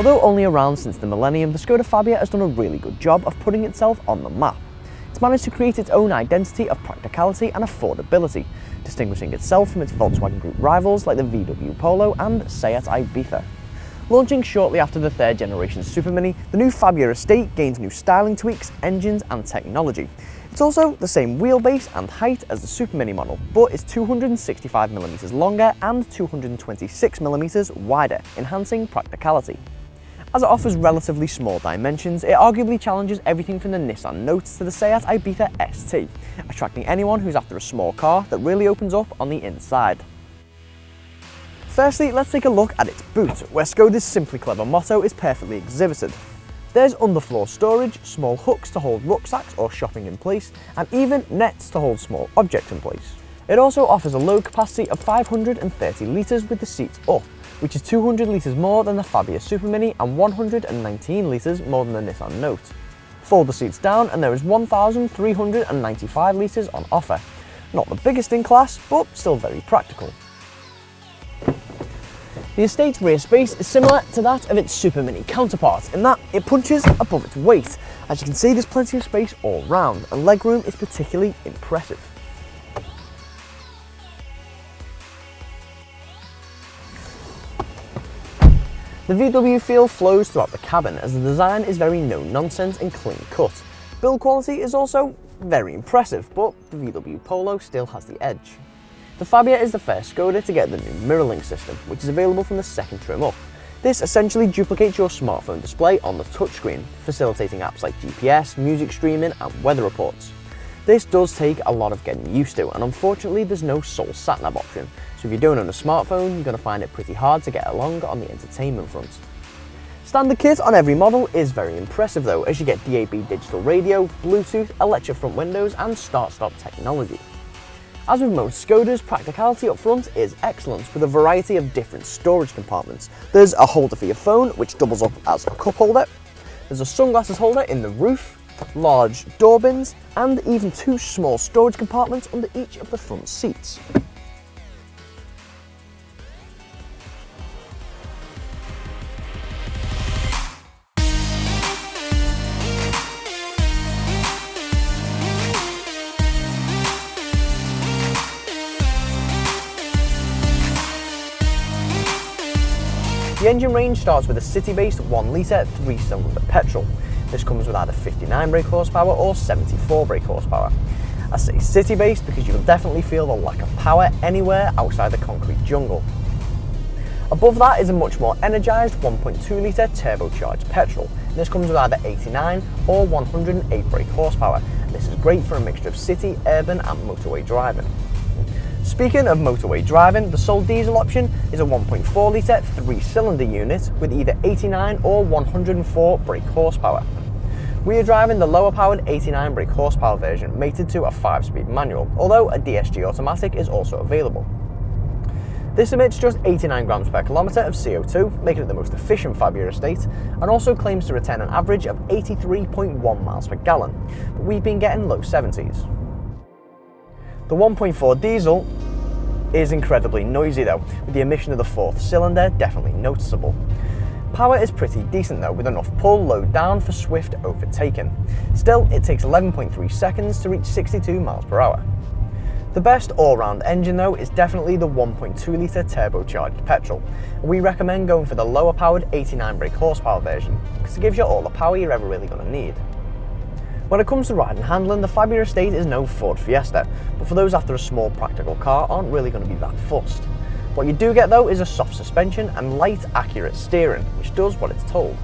Although only around since the millennium, the Skoda Fabia has done a really good job of putting itself on the map. It's managed to create its own identity of practicality and affordability, distinguishing itself from its Volkswagen Group rivals like the VW Polo and Seat Ibiza. Launching shortly after the third generation supermini, the new Fabia estate gains new styling tweaks, engines and technology. It's also the same wheelbase and height as the supermini model, but it's 265mm longer and 226mm wider, enhancing practicality. As it offers relatively small dimensions, it arguably challenges everything from the Nissan Note to the Seat Ibiza ST, attracting anyone who's after a small car that really opens up on the inside. Firstly, let's take a look at its boot, where Skoda's Simply Clever motto is perfectly exhibited. There's underfloor storage, small hooks to hold rucksacks or shopping in place, and even nets to hold small objects in place. It also offers a load capacity of 530 litres with the seats up, which is 200 litres more than the Fabia Supermini and 119 litres more than the Nissan Note. Fold the seats down and there is 1,395 litres on offer. Not the biggest in class, but still very practical. The estate's rear space is similar to that of its supermini counterpart in that it punches above its weight. As you can see, there's plenty of space all round, and legroom is particularly impressive. The VW feel flows throughout the cabin as the design is very no-nonsense and clean-cut. Build quality is also very impressive, but the VW Polo still has the edge. The Fabia is the first Skoda to get the new mirror-link system, which is available from the second trim up. This essentially duplicates your smartphone display on the touchscreen, facilitating apps like GPS, music streaming and weather reports. This does take a lot of getting used to, and unfortunately there's no sole sat-nav option, so if you don't own a smartphone, you're going to find it pretty hard to get along on the entertainment front. Standard kit on every model is very impressive though, as you get DAB digital radio, Bluetooth, electric front windows and start-stop technology. As with most Skodas, practicality up front is excellent, with a variety of different storage compartments. There's a holder for your phone, which doubles up as a cup holder. There's a sunglasses holder in the roof, large door bins, and even two small storage compartments under each of the front seats. The engine range starts with a city-based 1-litre 3-cylinder petrol. This comes with either 59 brake horsepower or 74 brake horsepower. I say city-based because you will definitely feel the lack of power anywhere outside the concrete jungle. Above that is a much more energised 1.2-litre turbocharged petrol. This comes with either 89 or 108 brake horsepower. This is great for a mixture of city, urban and motorway driving. Speaking of motorway driving, the sole diesel option is a 1.4-litre 3-cylinder unit with either 89 or 104 brake horsepower. We are driving the lower powered 89 brake horsepower version, mated to a 5-speed manual, although a DSG automatic is also available. This emits just 89 grams per kilometre of CO2, making it the most efficient Fabia estate, and also claims to return an average of 83.1 miles per gallon, but we've been getting low 70s. The 1.4 diesel is incredibly noisy though, with the emission of the 4th cylinder definitely noticeable. Power is pretty decent though, with enough pull low down for swift overtaking. Still, it takes 11.3 seconds to reach 62 miles per hour. The best all-round engine though is definitely the 1.2-litre turbocharged petrol. We recommend going for the lower powered 89 brake horsepower version, because it gives you all the power you're ever really going to need. When it comes to ride and handling, the Fabia estate is no Ford Fiesta, but for those after a small practical car aren't really going to be that fussed. What you do get though is a soft suspension and light, accurate steering, which does what it's told.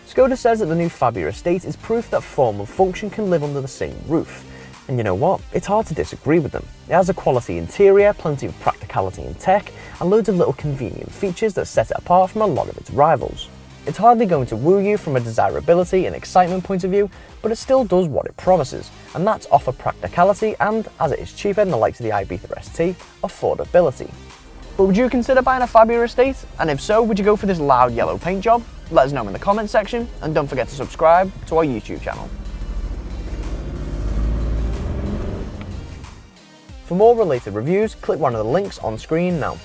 Skoda says that the new Fabia estate is proof that form and function can live under the same roof. And you know what? It's hard to disagree with them. It has a quality interior, plenty of practicality and tech, and loads of little convenient features that set it apart from a lot of its rivals. It's hardly going to woo you from a desirability and excitement point of view, but it still does what it promises, and that's offer practicality and, as it is cheaper than the likes of the Ibiza ST, affordability. But would you consider buying a Fabia estate? And if so, would you go for this loud yellow paint job? Let us know in the comments section, and don't forget to subscribe to our YouTube channel. For more related reviews, click one of the links on screen now.